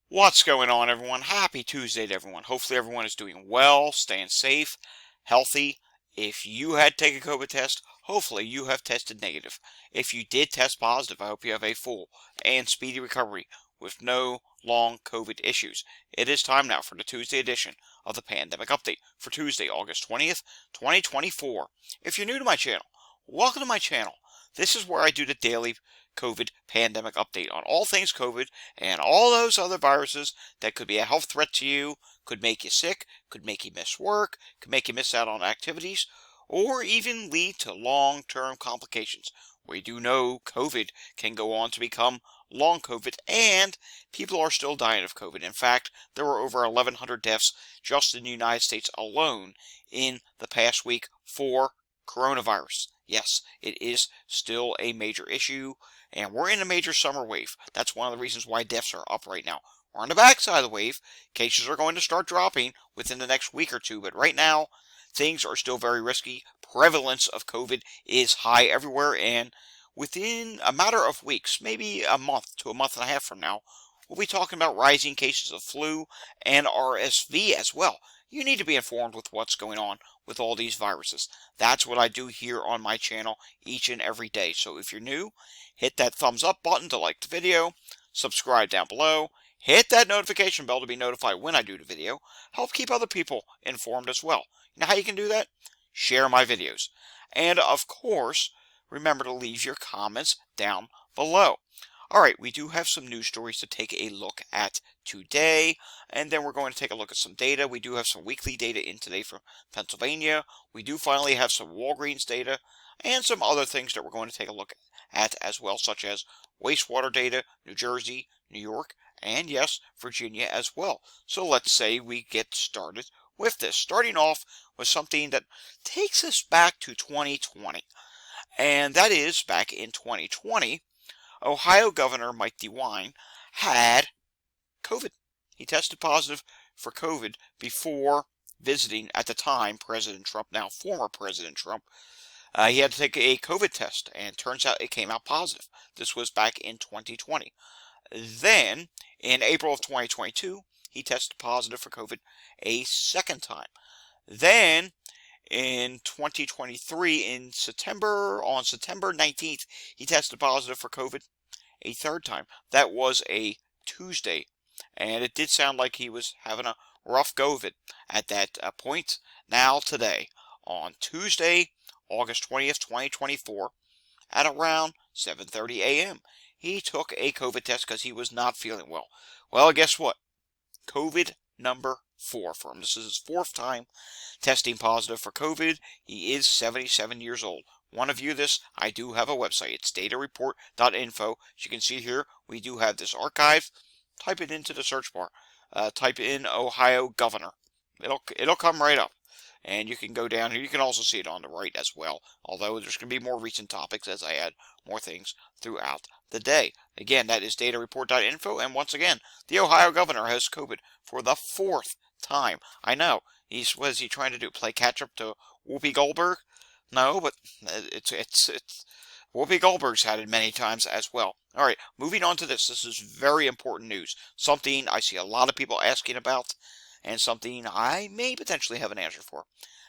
What's going on, everyone? Happy Tuesday to everyone. Hopefully everyone is doing well, staying safe, healthy. If you had taken a COVID test, hopefully you have tested negative. If you did test positive, I hope you have a full and speedy recovery with no long COVID issues. It is time now for the Tuesday edition of the Pandemic Update for Tuesday, August 20th, 2024. If you're new to my channel, welcome to my channel. This is where I do the daily COVID pandemic update on all things COVID and all those other viruses that could be a health threat to you, could make you sick, could make you miss work, could make you miss out on activities, or even lead to long-term complications. We do know COVID can go on to become long COVID, and people are still dying of COVID. In fact, there were over 1,100 deaths just in the United States alone in the past week for coronavirus. Yes, it is still a major issue, and we're in a major summer wave. That's one of the reasons why deaths are up right now. We're on the backside of the wave. Cases are going to start dropping within the next week or two, but right now, things are still very risky. Prevalence of COVID is high everywhere, and within a matter of weeks, maybe a month to a month and a half from now, we'll be talking about rising cases of flu and RSV as well. You need to be informed with what's going on with all these viruses. That's what I do here on my channel each and every day. So if you're new, hit that thumbs up button to like the video, subscribe down below, hit that notification bell to be notified when I do the video, help keep other people informed as well. You know how you can do that? Share my videos. And of course, remember to leave your comments down below. Alright, we do have some news stories to take a look at today, and then we're going to take a look at some data. We do have some weekly data in today from Pennsylvania. We do finally have some Walgreens data, and some other things that we're going to take a look at as well, such as wastewater data, New Jersey, New York, and yes, Virginia as well. So let's say we get started with this, starting off with something that takes us back to 2020, and that is back in 2020. Ohio Governor Mike DeWine had COVID. He tested positive for COVID before visiting, at the time, President Trump, now former President Trump. He had to take a COVID test, and turns out it came out positive. This was back in 2020. Then, in April of 2022, he tested positive for COVID a second time. Then, in 2023, on September 19th, he tested positive for COVID a third time. That was a Tuesday, and it did sound like he was having a rough go of it at that point. Now today, on Tuesday, August 20th, 2024, at around 7:30 a.m., he took a COVID test because he was not feeling well. Well, guess what? COVID number 4 for him. This is his 4th time testing positive for COVID. He is 77 years old. Want to view this? I do have a website. It's datareport.info. As you can see here, we do have this archive. Type it into the search bar. Type in Ohio Governor. It'll come right up. And you can go down here. You can also see it on the right as well. Although there's going to be more recent topics as I add more things throughout the day. Again, that is datareport.info. And once again, the Ohio Governor has COVID for the 4th time. I know. What is he trying to do? Play catch up to Whoopi Goldberg? No, but it's Whoopi Goldberg's had it many times as well. All right, moving on to this. This is very important news. Something I see a lot of people asking about, and something I may potentially have an answer for.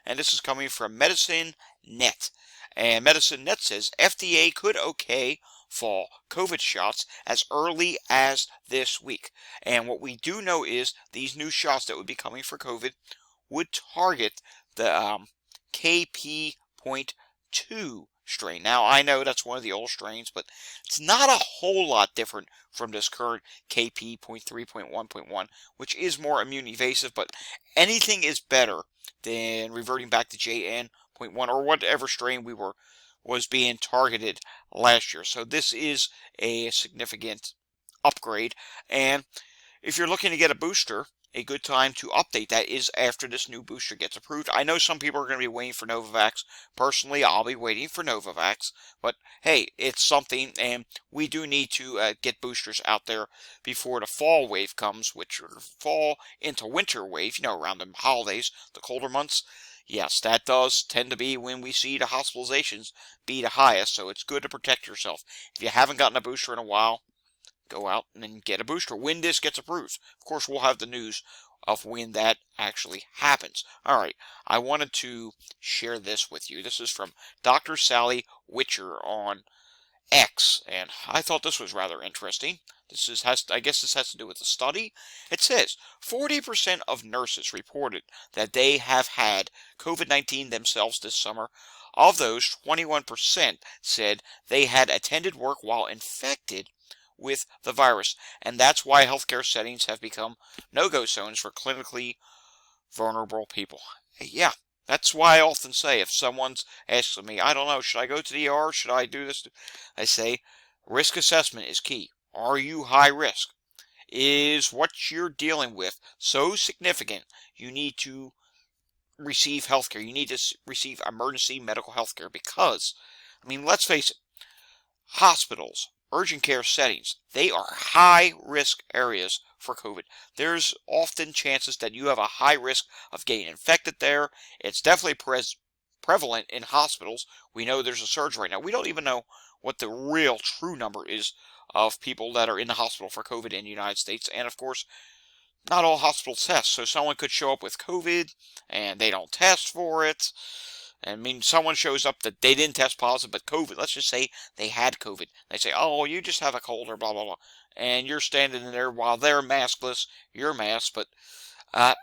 And this is coming from Medicine Net. And Medicine Net says FDA could okay fall COVID shots as early as this week. And what we do know is these new shots that would be coming for COVID would target the KP.2 strain. Now, I know that's one of the old strains, but it's not a whole lot different from this current KP.3.1.1, which is more immune evasive, but anything is better than reverting back to JN.1 or whatever strain was being targeted last year. So this is a significant upgrade, and if you're looking to get a booster, a good time to update that is after this new booster gets approved. I know some people are going to be waiting for Novavax. Personally, I'll be waiting for Novavax. But hey, it's something, and we do need to get boosters out there before the fall wave comes, which will fall into winter wave, around the holidays, the colder months. Yes, that does tend to be when we see the hospitalizations be the highest, so it's good to protect yourself. If you haven't gotten a booster in a while, go out and then get a booster when this gets approved. Of course, we'll have the news of when that actually happens. All right, I wanted to share this with you. This is from Dr. Sally Witcher on X, and I thought this was rather interesting. I guess this has to do with the study. It says 40% of nurses reported that they have had COVID-19 themselves this summer. Of those, 21% said they had attended work while infected with the virus, and that's why healthcare settings have become no-go zones for clinically vulnerable people. Yeah, that's why I often say if someone's asking me, I don't know, should I go to the ER? Should I do this? I say, risk assessment is key. Are you high risk? Is what you're dealing with so significant you need to receive health care? You need to receive emergency medical health care because, I mean, let's face it, hospitals, urgent care settings, they are high risk areas for COVID. There's often chances that you have a high risk of getting infected there. It's definitely prevalent in hospitals. We know there's a surge right now. We don't even know what the real true number is of people that are in the hospital for COVID in the United States. And of course, not all hospitals test. So someone could show up with COVID and they don't test for it. I mean, someone shows up that they didn't test positive, but COVID, let's just say they had COVID. They say, oh, you just have a cold or blah, blah, blah. And you're standing there while they're maskless, you're masked, but uh,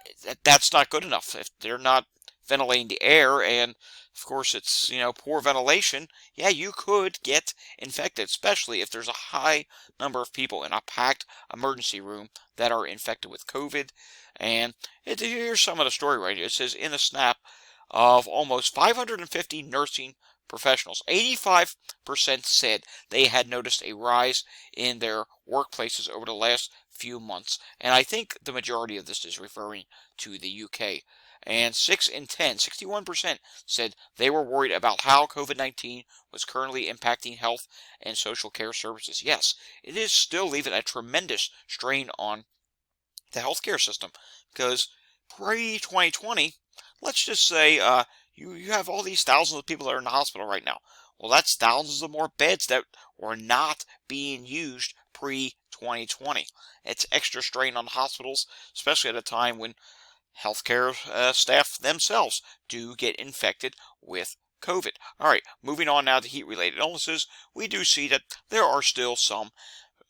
that's not good enough. If they're not ventilating the air, and of course it's, poor ventilation, yeah, you could get infected, especially if there's a high number of people in a packed emergency room that are infected with COVID. And here's some of the story right here. It says, in a snap of almost 550 nursing professionals, 85% said they had noticed a rise in their workplaces over the last few months. And I think the majority of this is referring to the UK. And 6 in 10, 61%, said they were worried about how COVID-19 was currently impacting health and social care services. Yes, it is still leaving a tremendous strain on the healthcare system because pre-2020, let's just say you have all these thousands of people that are in the hospital right now. Well, that's thousands of more beds that were not being used pre-2020. It's extra strain on hospitals, especially at a time when healthcare staff themselves do get infected with COVID. All right, moving on now to heat-related illnesses. We do see that there are still some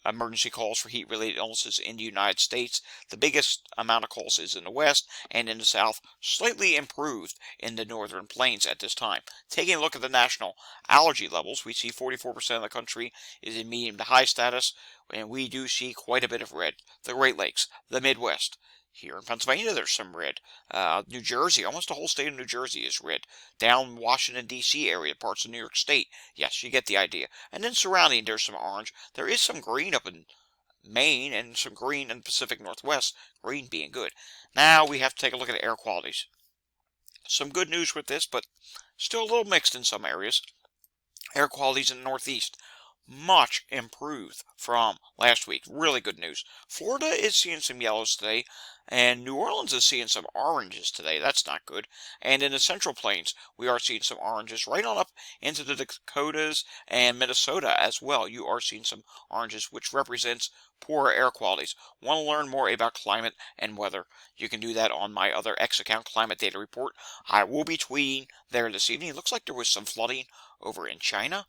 emergency calls for heat-related illnesses in the United States. The biggest amount of calls is in the West and in the South, slightly improved in the Northern Plains at this time. Taking a look at the national allergy levels, we see 44% of the country is in medium to high status, and we do see quite a bit of red. The Great Lakes, the Midwest. Here in Pennsylvania, there's some red. New Jersey, almost the whole state of New Jersey is red. Down Washington, D.C. area, parts of New York State. Yes, you get the idea. And then surrounding, there's some orange. There is some green up in Maine and some green in the Pacific Northwest. Green being good. Now we have to take a look at the air qualities. Some good news with this, but still a little mixed in some areas. Air qualities in the Northeast, much improved from last week. Really good news. Florida is seeing some yellows today, and New Orleans is seeing some oranges today. That's not good. And in the Central Plains, we are seeing some oranges right on up into the Dakotas and Minnesota as well. You are seeing some oranges, which represents poor air qualities. Want to learn more about climate and weather? You can do that on my other X account, Climate Data Report. I will be tweeting there this evening. It looks like there was some flooding over in China.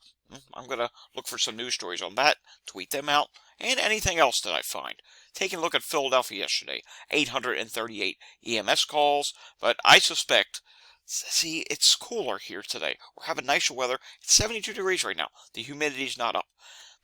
I'm going to look for some news stories on that, tweet them out, and anything else that I find. Taking a look at Philadelphia yesterday, 838 EMS calls, but I suspect, see, it's cooler here today. We're having nicer weather. It's 72 degrees right now. The humidity's not up.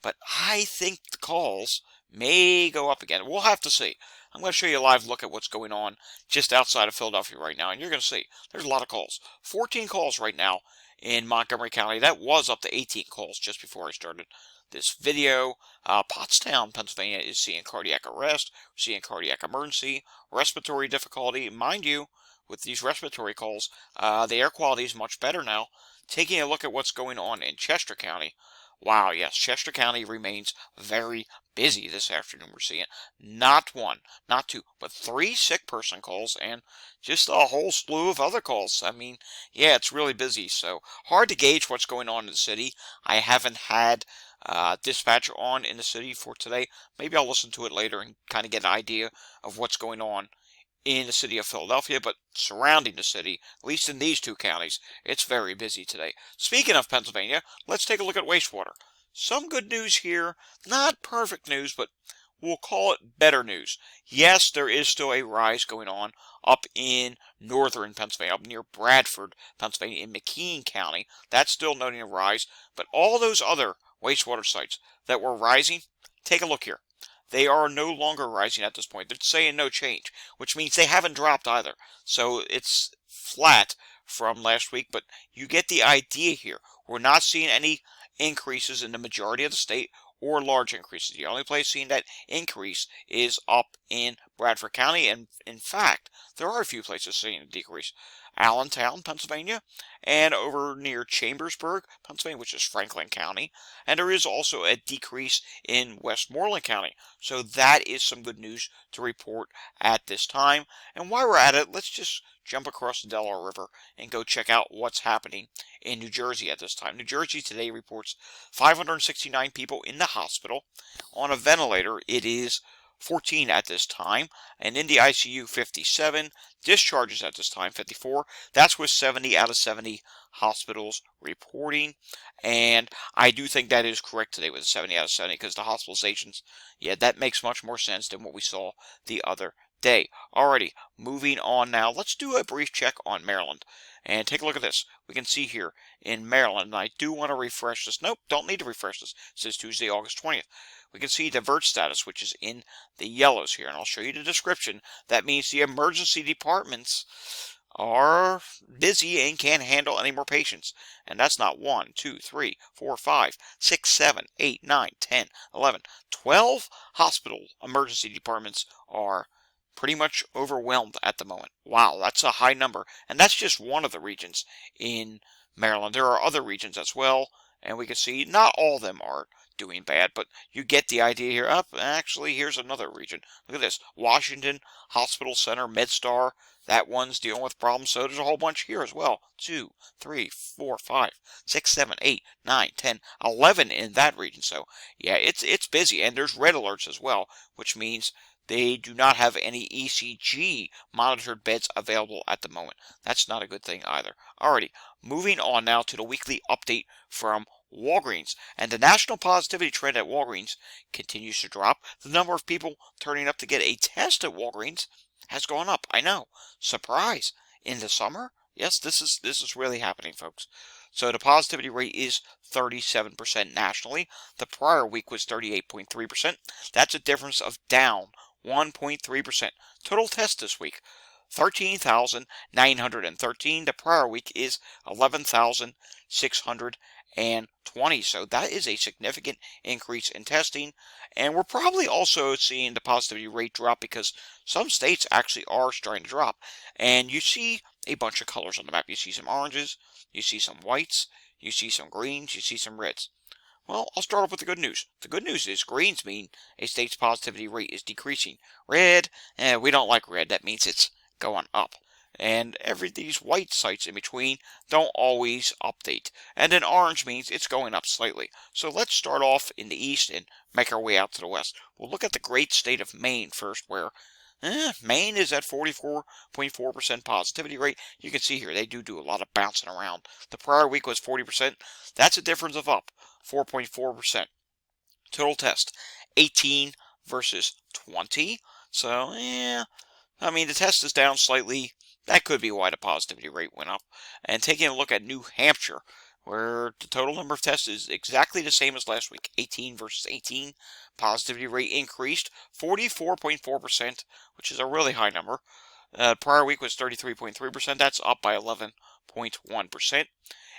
But I think the calls may go up again. We'll have to see. I'm going to show you a live look at what's going on just outside of Philadelphia right now, and you're going to see there's a lot of calls. 14 calls right now in Montgomery County. That was up to 18 calls just before I started this video. Pottstown, Pennsylvania is seeing cardiac arrest, seeing cardiac emergency, respiratory difficulty. Mind you, with these respiratory calls, the air quality is much better now. Taking a look at what's going on in Chester County. Wow, yes, Chester County remains very busy this afternoon. We're seeing not one, not two, but 3 sick person calls and just a whole slew of other calls. I mean, yeah, it's really busy, so hard to gauge what's going on in the city. I haven't had dispatch on in the city for today. Maybe I'll listen to it later and kind of get an idea of what's going on in the city of Philadelphia, but surrounding the city, at least in these two counties, it's very busy today. Speaking of Pennsylvania, let's take a look at wastewater. Some good news here, not perfect news, but we'll call it better news. Yes, there is still a rise going on up in northern Pennsylvania, up near Bradford, Pennsylvania, in McKean County. That's still noting a rise, but all those other wastewater sites that were rising, take a look here. They are no longer rising at this point. They're saying no change, which means they haven't dropped either. So it's flat from last week, but you get the idea here. We're not seeing any increases in the majority of the state or large increases. The only place seeing that increase is up in Bradford County, and in fact, there are a few places seeing a decrease. Allentown, Pennsylvania, and over near Chambersburg, Pennsylvania, which is Franklin County, and there is also a decrease in Westmoreland County. So that is some good news to report at this time. And while we're at it, let's just jump across the Delaware River and go check out what's happening in New Jersey at this time. New Jersey today reports 569 people in the hospital. On a ventilator, it is 14 at this time, and in the ICU 57, discharges at this time 54. That's with 70 out of 70 hospitals reporting, and I do think that is correct today with 70 out of 70 because the hospitalizations, yeah, that makes much more sense than what we saw the other day. Alrighty, moving on now, let's do a brief check on Maryland and take a look at this. We can see here in Maryland, and I do want to refresh this. Nope, don't need to refresh this. It says Tuesday, August 20th. We can see divert status, which is in the yellows here, and I'll show you the description. That means the emergency departments are busy and can't handle any more patients. And that's not 1, 2, 3, 4, 5, 6, 7, 8, 9, 10, 11, 12 hospital emergency departments are pretty much overwhelmed at the moment. Wow, that's a high number. And that's just one of the regions in Maryland. There are other regions as well, and we can see not all of them are doing bad, but you get the idea here. Actually, here's another region. Look at this. Washington Hospital Center, MedStar. That one's dealing with problems, so there's a whole bunch here as well. 2, 3, 4, 5, 6, 7, 8, 9, 10, 11 in that region. So, yeah, it's busy, and there's red alerts as well, which means they do not have any ECG monitored beds available at the moment. That's not a good thing either. Alrighty, moving on now to the weekly update from Walgreens. And the national positivity trend at Walgreens continues to drop. The number of people turning up to get a test at Walgreens has gone up. I know. Surprise. In the summer? Yes, this is really happening, folks. So the positivity rate is 37% nationally. The prior week was 38.3%. That's a difference of down 1.3%. Total tests this week, 13,913. The prior week is 11,620. So that is a significant increase in testing. And we're probably also seeing the positivity rate drop because some states actually are starting to drop. And you see a bunch of colors on the map. You see some oranges, you see some whites, you see some greens, you see some reds. Well, I'll start off with the good news. The good news is greens mean a state's positivity rate is decreasing. Red, we don't like red. That means it's going up. And these white sites in between don't always update. And then orange means it's going up slightly. So let's start off in the east and make our way out to the west. We'll look at the great state of Maine first, where Maine is at 44.4% positivity rate. You can see here, they do a lot of bouncing around. The prior week was 40%. That's a difference of up 4.4%. Total test, 18 versus 20. So, I mean, the test is down slightly. That could be why the positivity rate went up. And taking a look at New Hampshire, where the total number of tests is exactly the same as last week, 18 versus 18. Positivity rate increased 44.4%, which is a really high number. Prior week was 33.3%. That's up by 11.1%.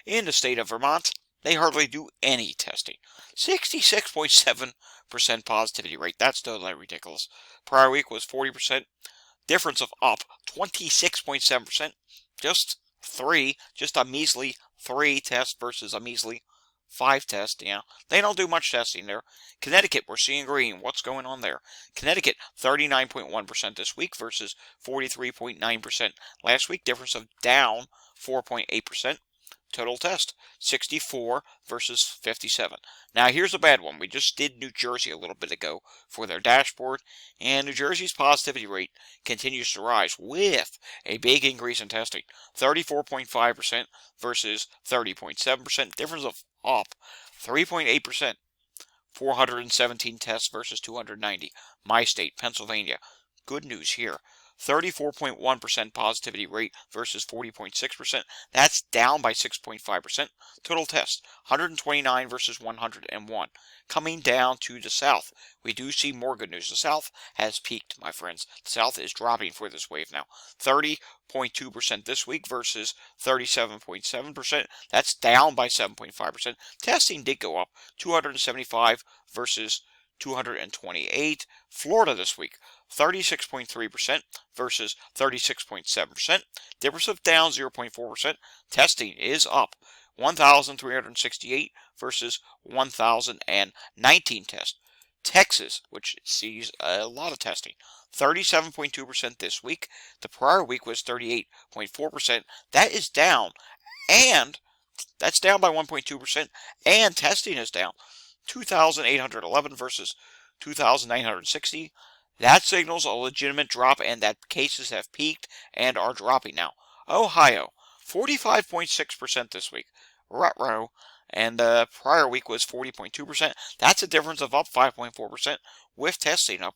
In the state of Vermont, they hardly do any testing. 66.7% positivity rate. That's totally ridiculous. Prior week was 40%. Difference of up 26.7%. Just a measly 3 tests versus a measly 5 tests. They don't do much testing there. Connecticut, we're seeing green. What's going on there? Connecticut, 39.1% this week versus 43.9% last week. Difference of down 4.8%. Total test, 64 versus 57. Now here's a bad one. We just did New Jersey a little bit ago for their dashboard, and New Jersey's positivity rate continues to rise with a big increase in testing, 34.5% versus 30.7%, difference of up 3.8%. 417 tests versus 290. My state, Pennsylvania. Good news here. 34.1% positivity rate versus 40.6%. That's down by 6.5%. Total tests, 129 versus 101. Coming down to the South, we do see more good news. The South has peaked, my friends. The South is dropping for this wave now. 30.2% this week versus 37.7%. That's down by 7.5%. Testing did go up, 275 versus 228. Florida this week, 36.3% versus 36.7%. Difference of down 0.4%. Testing is up, 1,368 versus 1,019 tests. Texas, which sees a lot of testing, 37.2% this week. The prior week was 38.4%. That is down, and that's down by 1.2%, and testing is down. 2,811 versus 2,960. That signals a legitimate drop and that cases have peaked and are dropping now. Ohio, 45.6% this week. Ruh-roh. And the prior week was 40.2%. That's a difference of up 5.4% with testing up.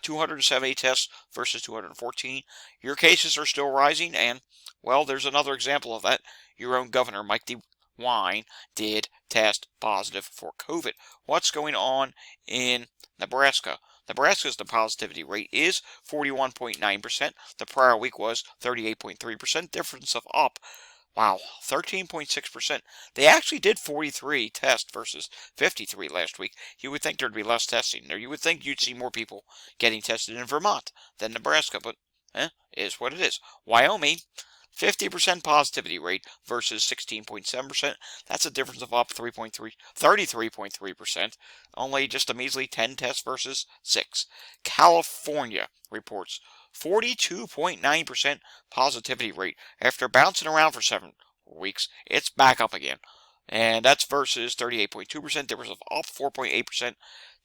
270 tests versus 214. Your cases are still rising, and, well, there's another example of that. Your own governor, Mike DeWine, did test positive for COVID. What's going on in Nebraska? Nebraska's the positivity rate is 41.9%. The prior week was 38.3%. Difference of up, wow, 13.6%. They actually did 43 tests versus 53 last week. You would think there'd be less testing, or you would think you'd see more people getting tested in Vermont than Nebraska, but is what it is. Wyoming, 50% positivity rate versus 16.7%. That's a difference of up 33.3%. Only just a measly 10 tests versus 6. California reports 42.9% positivity rate. After bouncing around for 7 weeks, it's back up again. And that's versus 38.2%, difference of up 4.8%.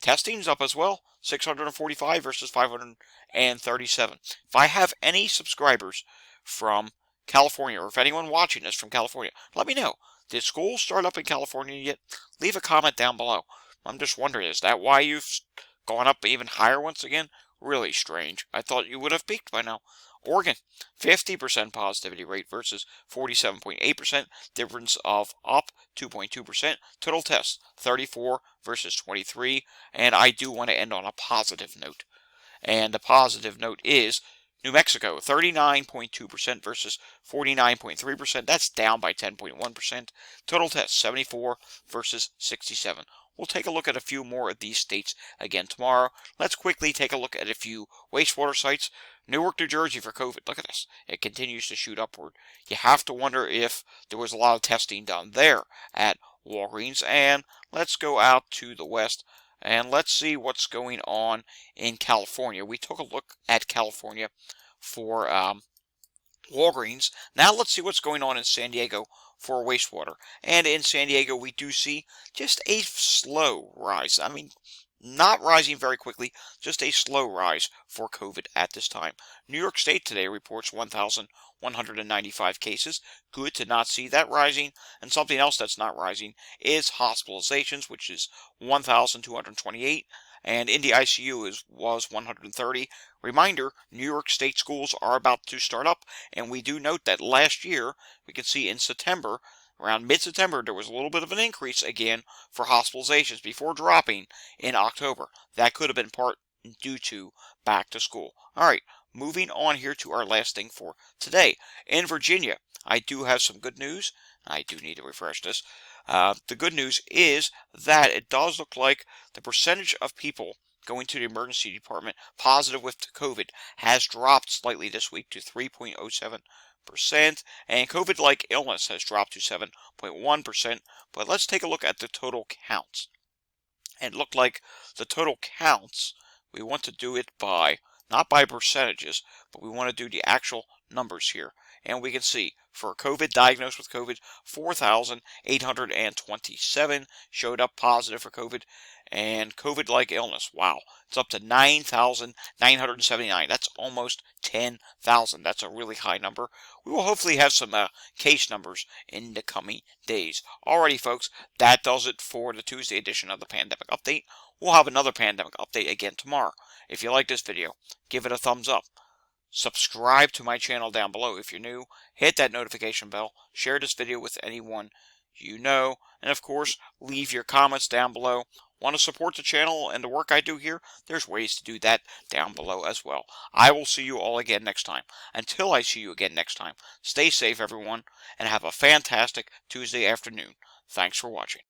Testing's up as well, 645 versus 537. If I have any subscribers from California, or if anyone watching this from California, let me know. Did school start up in California yet? Leave a comment down below. I'm just wondering, is that why you've gone up even higher once again? Really strange. I thought you would have peaked by now. Oregon, 50% positivity rate versus 47.8%. Difference of up 2.2%. Total tests, 34 versus 23. And I do want to end on a positive note. And the positive note is New Mexico, 39.2% versus 49.3%. That's down by 10.1%. Total tests, 74 versus 67. We'll take a look at a few more of these states again tomorrow. Let's quickly take a look at a few wastewater sites. Newark, New Jersey for COVID. Look at this. It continues to shoot upward. You have to wonder if there was a lot of testing done there at Walgreens. And let's go out to the west and let's see what's going on in California. We took a look at California for Walgreens. Now let's see what's going on in San Diego for wastewater. And in San Diego, we do see just a slow rise. I mean, not rising very quickly, just a slow rise for COVID at this time. New York State today reports 1,195 cases. Good to not see that rising. And something else that's not rising is hospitalizations, which is 1,228. And in the ICU was 130. Reminder, New York State schools are about to start up, and we do note that last year, we can see in September, around mid-September, there was a little bit of an increase again for hospitalizations before dropping in October. That could have been part due to back to school. All right, moving on here to our last thing for today. In Virginia, I do have some good news. I do need to refresh this. The good news is that it does look like the percentage of people going to the emergency department positive with COVID has dropped slightly this week to 3.07%, and COVID-like illness has dropped to 7.1%. But let's take a look at the total counts. And it looked like the total counts, we want to do it by, not by percentages, but we want to do the actual numbers here. And we can see for COVID, diagnosed with COVID, 4,827 showed up positive for COVID. And COVID-like illness, wow, it's up to 9,979. That's almost 10,000. That's a really high number. We will hopefully have some case numbers in the coming days. Alrighty, folks, that does it for the Tuesday edition of the Pandemic Update. We'll have another Pandemic Update again tomorrow. If you like this video, give it a thumbs up. Subscribe to my channel down below if you're new. Hit that notification bell. Share this video with anyone you know. And of course, leave your comments down below. Want to support the channel and the work I do here? There's ways to do that down below as well. I will see you all again next time. Until I see you again next time, stay safe, everyone, and have a fantastic Tuesday afternoon. Thanks for watching.